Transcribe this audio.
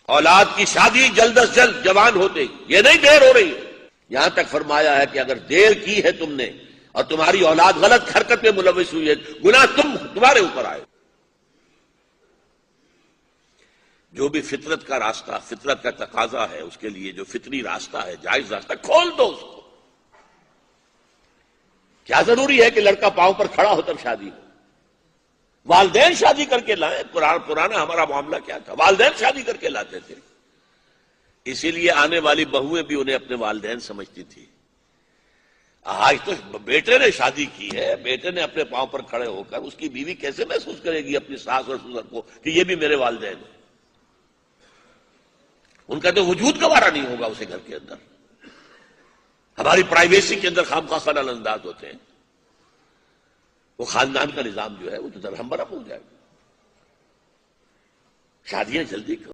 اولاد کی شادی جلد از جلد جوان ہوتے ہی، یہ نہیں دیر ہو رہی ہے۔ یہاں تک فرمایا ہے کہ اگر دیر کی ہے تم نے اور تمہاری اولاد غلط حرکت میں ملوث ہوئی ہے، گناہ تمہارے اوپر آئے۔ جو بھی فطرت کا راستہ، فطرت کا تقاضا ہے، اس کے لیے جو فطری راستہ ہے، جائز راستہ، کھول دو اس کو۔ کیا ضروری ہے کہ لڑکا پاؤں پر کھڑا ہو تب شادی ہو؟ والدین شادی کر کے لائیں۔ پرانا ہمارا معاملہ کیا تھا؟ والدین شادی کر کے لاتے تھے، اسی لیے آنے والی بہویں بھی انہیں اپنے والدین سمجھتی تھی۔ آج تو بیٹے نے شادی کی ہے، بیٹے نے اپنے پاؤں پر کھڑے ہو کر، اس کی بیوی کیسے محسوس کرے گی اپنی ساس اور سسر کو کہ یہ بھی میرے والدین ہیں؟ ان کا تو وجود گوارا نہیں ہوگا اسے گھر کے اندر۔ ہماری پرائیویسی کے اندر خواہ خلل انداز ہوتے ہیں، وہ خاندان کا نظام جو ہے وہ تو درہم برہم ہو جائے گا۔ شادیاں جلدی کرو۔